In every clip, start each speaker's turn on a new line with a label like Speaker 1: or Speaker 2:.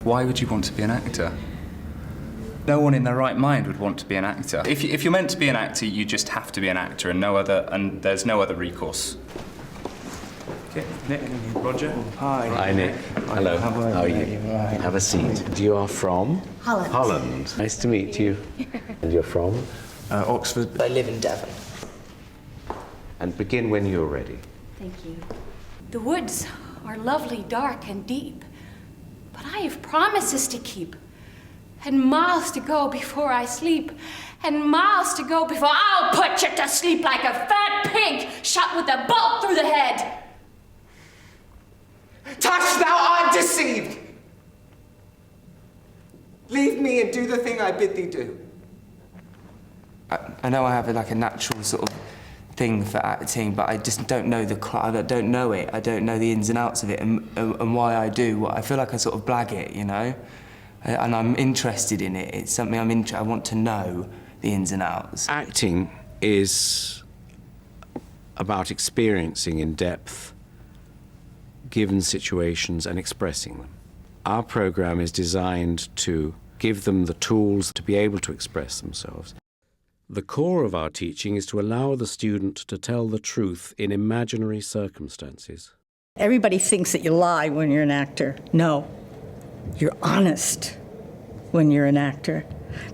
Speaker 1: Why would you want to be an actor? No one in their right mind would want to be an actor. If you're meant to be an actor, you just have to be an actor, and there's no other recourse. Okay, Nick, Roger.
Speaker 2: Hi.
Speaker 3: Hi, Nick. Hello. How are you?
Speaker 2: Right.
Speaker 3: Have a seat. You are from?
Speaker 4: Holland.
Speaker 3: Holland. Nice to meet you. And you're from?
Speaker 2: Oxford.
Speaker 4: I live in Devon.
Speaker 3: And begin when you're ready.
Speaker 5: Thank you. The woods are lovely, dark, and deep, but I have promises to keep, and miles to go before I sleep, and miles to go before I'll put you to sleep like a fat pig shot with a bolt through the head.
Speaker 6: Touch, thou art deceived! Leave me and do the thing I bid thee do.
Speaker 2: I know I have a natural sort of thing for acting, but I just don't know I don't know it. I don't know the ins and outs of it and why I do. I feel like I sort of blag it, you know? And I'm interested in it. It's something I want to know the ins and outs.
Speaker 3: Acting is about experiencing in depth given situations and expressing them. Our program is designed to give them the tools to be able to express themselves. The core of our teaching is to allow the student to tell the truth in imaginary circumstances.
Speaker 7: Everybody thinks that you lie when you're an actor. No, you're honest when you're an actor,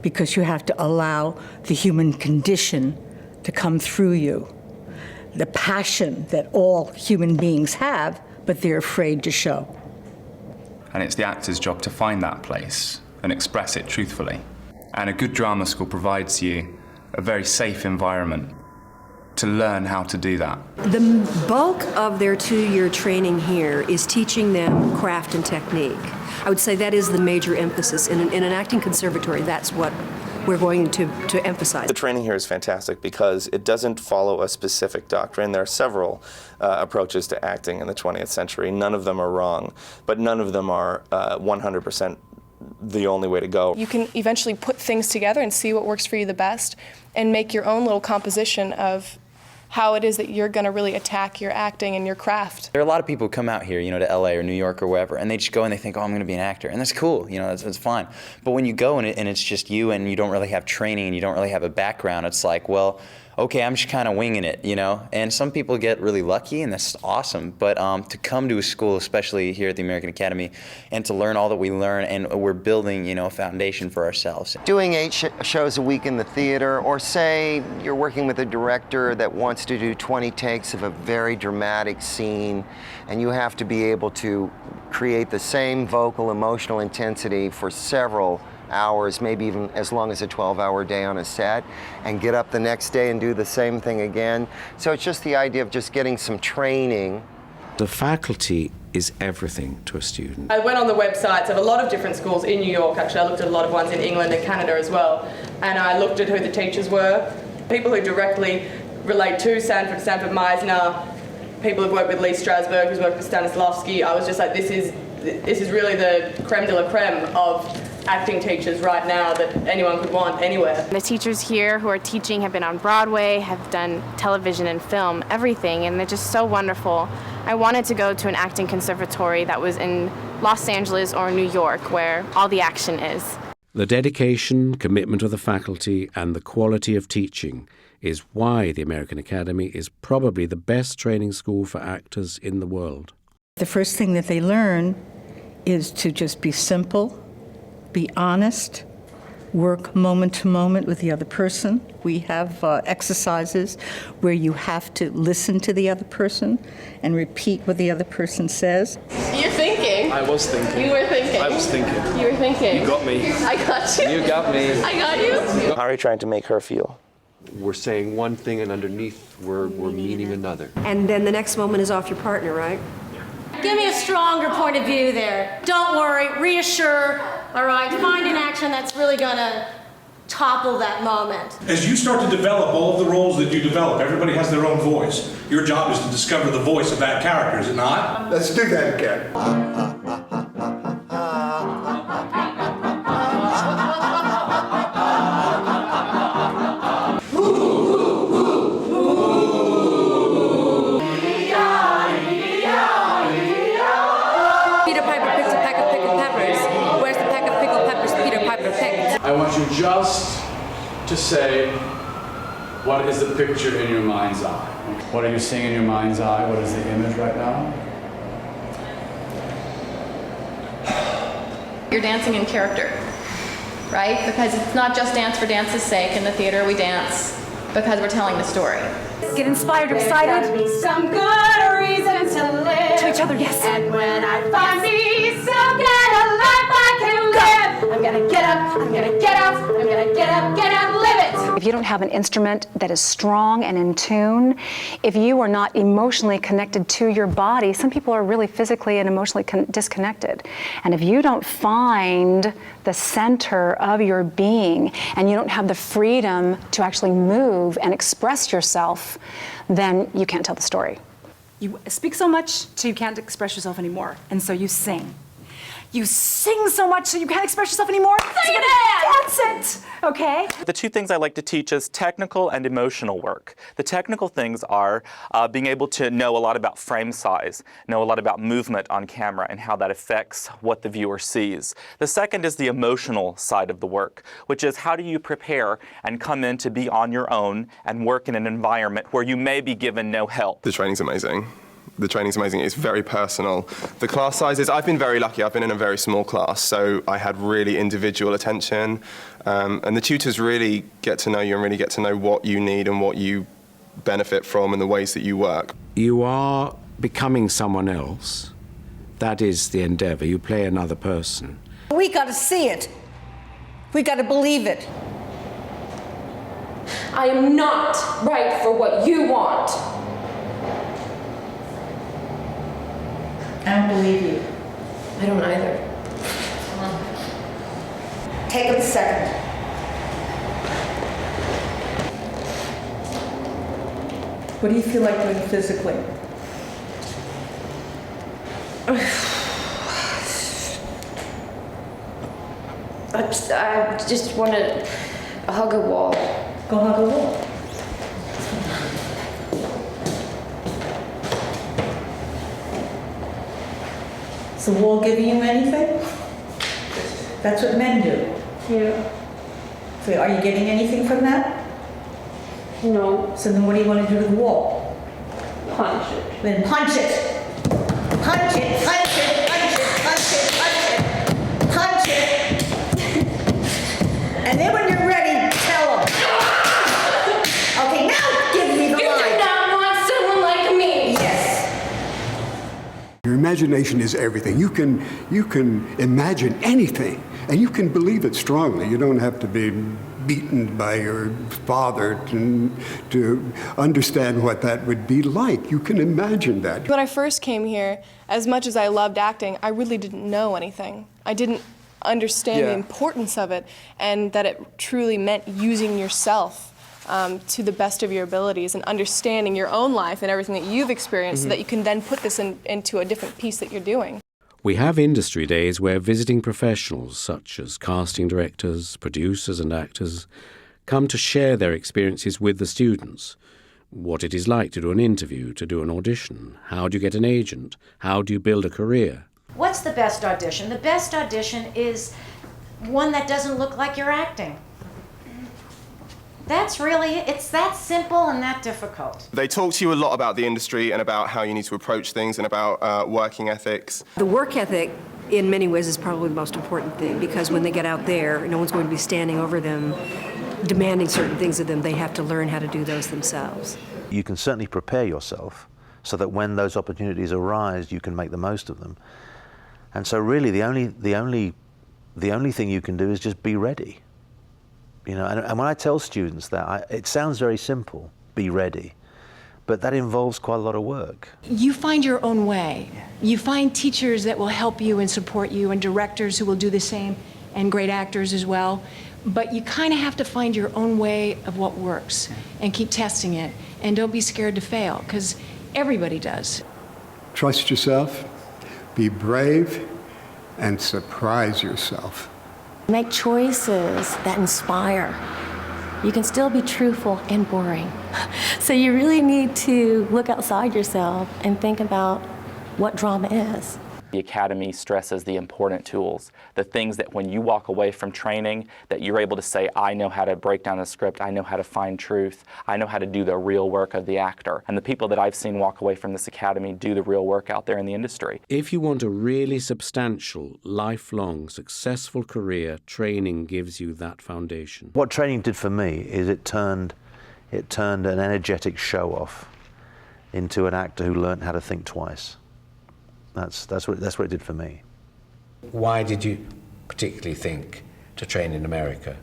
Speaker 7: because you have to allow the human condition to come through you. The passion that all human beings have, but they're afraid to show.
Speaker 1: And it's the actor's job to find that place and express it truthfully. And a good drama school provides you a very safe environment to learn how to do that.
Speaker 8: The bulk of their 2-year training here is teaching them craft and technique. I would say that is the major emphasis. In an acting conservatory, that's what we're going to emphasize.
Speaker 9: The training here is fantastic because it doesn't follow a specific doctrine. There are several approaches to acting in the 20th century. None of them are wrong, but none of them are 100% the only way to go.
Speaker 10: You can eventually put things together and see what works for you the best and make your own little composition of how it is that you're going to really attack your acting and your craft.
Speaker 11: There are a lot of people who come out here, to LA or New York or wherever, and they just go and they think, oh, I'm going to be an actor, and that's cool, that's fine. But when you go and it's just you and you don't really have training and you don't really have a background, it's like, well, okay, I'm just kind of winging it, And some people get really lucky, and that's awesome. But to come to a school, especially here at the American Academy, and to learn all that we learn, and we're building, a foundation for ourselves.
Speaker 12: Doing 8 shows a week in the theater, or say you're working with a director that wants to do 20 takes of a very dramatic scene, and you have to be able to create the same vocal, emotional intensity for several hours, maybe even as long as a 12-hour day on a set, and get up the next day and do the same thing again. So it's just the idea of just getting some training.
Speaker 3: The faculty is everything to a student.
Speaker 10: I went on the websites of a lot of different schools in New York. Actually, I looked at a lot of ones in England and Canada as well, and I looked at who the teachers were, people who directly relate to Stanford Meisner, people who've worked with Lee Strasberg, who's worked with Stanislavski. I was just like, this is really the creme de la creme of acting teachers right now that anyone could want anywhere.
Speaker 13: The teachers here who are teaching have been on Broadway, have done television and film, everything, and they're just so wonderful. I wanted to go to an acting conservatory that was in Los Angeles or New York, where all the action is.
Speaker 3: The dedication, commitment of the faculty, and the quality of teaching is why the American Academy is probably the best training school for actors in the world.
Speaker 7: The first thing that they learn is to just be simple, be honest, work moment to moment with the other person. We have exercises where you have to listen to the other person and repeat what the other person says.
Speaker 10: You're thinking.
Speaker 14: I was thinking.
Speaker 10: You were thinking.
Speaker 14: I was thinking.
Speaker 10: You were thinking.
Speaker 14: You got me.
Speaker 10: I got you.
Speaker 14: You got me.
Speaker 10: I got you.
Speaker 9: How are you trying to make her feel?
Speaker 14: We're saying one thing and underneath we're meaning another.
Speaker 8: And then the next moment is off your partner, right?
Speaker 5: Give me a stronger point of view there. Don't worry, reassure, all right? Find an action that's really gonna topple that moment.
Speaker 15: As you start to develop all of the roles that you develop, everybody has their own voice. Your job is to discover the voice of that character, is it not?
Speaker 6: Let's do that again.
Speaker 4: I want you just to say, what is the picture in your mind's eye? What are you seeing in your mind's eye? What is the image right now?
Speaker 16: You're dancing in character, right? Because it's not just dance for dance's sake. In the theater, we dance because we're telling the story.
Speaker 17: Get inspired, excited.
Speaker 5: There's gotta be some good reason to live.
Speaker 17: To each other, yes.
Speaker 5: And when I find me some kind of life I can live, I'm gonna get up, I'm gonna get up, I'm gonna get up, live it.
Speaker 17: If you don't have an instrument that is strong and in tune, if you are not emotionally connected to your body, some people are really physically and emotionally disconnected. And if you don't find the center of your being and you don't have the freedom to actually move and express yourself, then you can't tell the story.
Speaker 18: You speak so much till you can't express yourself anymore, and so you sing. You sing so much so you can't express yourself anymore, so you gotta dance it, okay?
Speaker 19: The two things I like to teach is technical and emotional work. The technical things are being able to know a lot about frame size, know a lot about movement on camera and how that affects what the viewer sees. The second is the emotional side of the work, which is how do you prepare and come in to be on your own and work in an environment where you may be given no help.
Speaker 20: The training's amazing. The training's amazing. It's very personal. The class sizes, I've been very lucky. I've been in a very small class, so I had really individual attention. And the tutors really get to know you and really get to know what you need and what you benefit from and the ways that you work.
Speaker 3: You are becoming someone else. That is the endeavor. You play another person.
Speaker 7: We got to see it. We got to believe it.
Speaker 5: I am not right for what you want.
Speaker 7: I don't believe you.
Speaker 5: I don't either.
Speaker 7: Take it a second. What do you feel like doing physically?
Speaker 5: I just want to hug a wall.
Speaker 7: Go hug a wall. Is the wall giving you anything? That's what men do.
Speaker 5: Yeah.
Speaker 7: So are you getting anything from that?
Speaker 5: No.
Speaker 7: So then what do you want to do to the wall?
Speaker 5: Punch it.
Speaker 7: Then punch it. Punch it, punch it, punch it, punch it, punch it, punch it. And then when you're ready, tell them. Okay, now give me the line.
Speaker 5: You do not want someone like me.
Speaker 7: Yes.
Speaker 21: Your imagination is everything. You can imagine anything, and you can believe it strongly. You don't have to be beaten by your father to understand what that would be like. You can imagine that.
Speaker 22: When I first came here, as much as I loved acting, I really didn't know anything. I didn't understand the importance of it, and that it truly meant using yourself to the best of your abilities and understanding your own life and everything that you've experienced so that you can then put this into a different piece that you're doing.
Speaker 3: We have industry days where visiting professionals, such as casting directors, producers and actors, come to share their experiences with the students. What it is like to do an interview, to do an audition. How do you get an agent? How do you build a career?
Speaker 23: What's the best audition? The best audition is one that doesn't look like you're acting. That's really, it's that simple and that difficult.
Speaker 20: They talk to you a lot about the industry and about how you need to approach things and about working ethics.
Speaker 8: The work ethic, in many ways, is probably the most important thing, because when they get out there, no one's going to be standing over them, demanding certain things of them. They have to learn how to do those themselves.
Speaker 24: You can certainly prepare yourself so that when those opportunities arise, you can make the most of them. And so really, the only thing you can do is just be ready. You know, and when I tell students that, it sounds very simple, be ready, but that involves quite a lot of work.
Speaker 18: You find your own way. You find teachers that will help you and support you, and directors who will do the same, and great actors as well. But you kind of have to find your own way of what works and keep testing it. And don't be scared to fail, because everybody does.
Speaker 21: Trust yourself, be brave, and surprise yourself.
Speaker 25: Make choices that inspire. You can still be truthful and boring. So you really need to look outside yourself and think about what drama is.
Speaker 19: The Academy stresses the important tools, the things that when you walk away from training, that you're able to say, I know how to break down the script, I know how to find truth, I know how to do the real work of the actor. And the people that I've seen walk away from this Academy do the real work out there in the industry.
Speaker 3: If you want a really substantial, lifelong, successful career, training gives you that foundation.
Speaker 24: What training did for me is it turned an energetic show-off into an actor who learned how to think twice. That's what it did for me.
Speaker 3: Why did you particularly think to train in America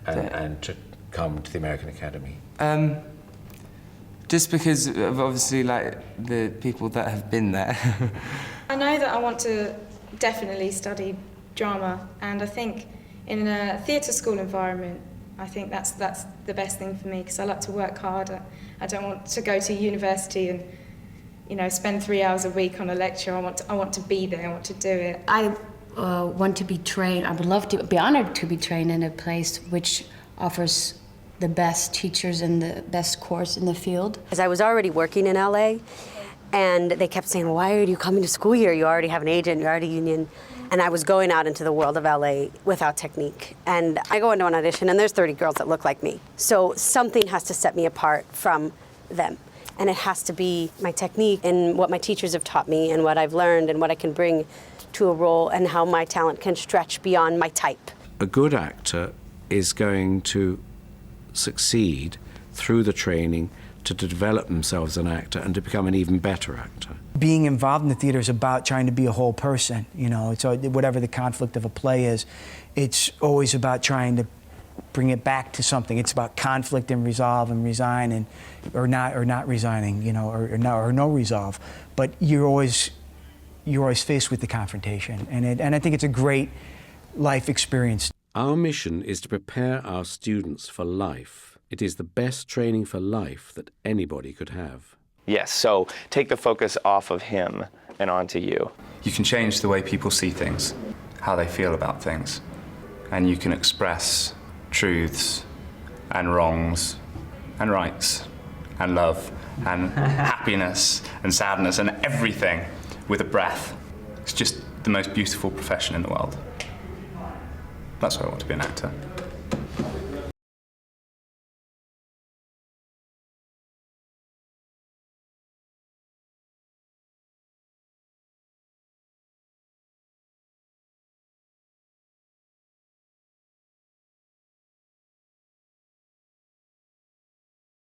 Speaker 3: and to come to the American Academy?
Speaker 1: Just because of obviously like the people that have been there.
Speaker 2: I know that I want to definitely study drama, and I think in a theatre school environment, I think that's the best thing for me, because I like to work hard. I don't want to go to university and, you know, spend 3 hours a week on a lecture. I want to be there. I want to do it.
Speaker 5: I want to be trained. I would love to be honored to be trained in a place which offers the best teachers and the best course in the field.
Speaker 11: As I was already working in LA, and they kept saying, why are you coming to school here? You already have an agent, you're already union. And I was going out into the world of LA without technique. And I go into an audition and there's 30 girls that look like me. So something has to set me apart from them. And it has to be my technique and what my teachers have taught me and what I've learned and what I can bring to a role and how my talent can stretch beyond my type.
Speaker 3: A good actor is going to succeed through the training to develop themselves as an actor and to become an even better actor.
Speaker 12: Being involved in the theater is about trying to be a whole person. You know, it's whatever the conflict of a play is, it's always about trying to bring it back to something. It's about conflict and resolve and resign and or not resigning, you know, or no resolve. But you're always faced with the confrontation, and I think it's a great life experience.
Speaker 3: Our mission is to prepare our students for life. It is the best training for life that anybody could have.
Speaker 9: Yes, so take the focus off of him and onto you.
Speaker 1: You can change the way people see things, how they feel about things, and you can express truths and wrongs and rights and love and happiness and sadness and everything with a breath. It's just the most beautiful profession in the world. That's why I want to be an actor.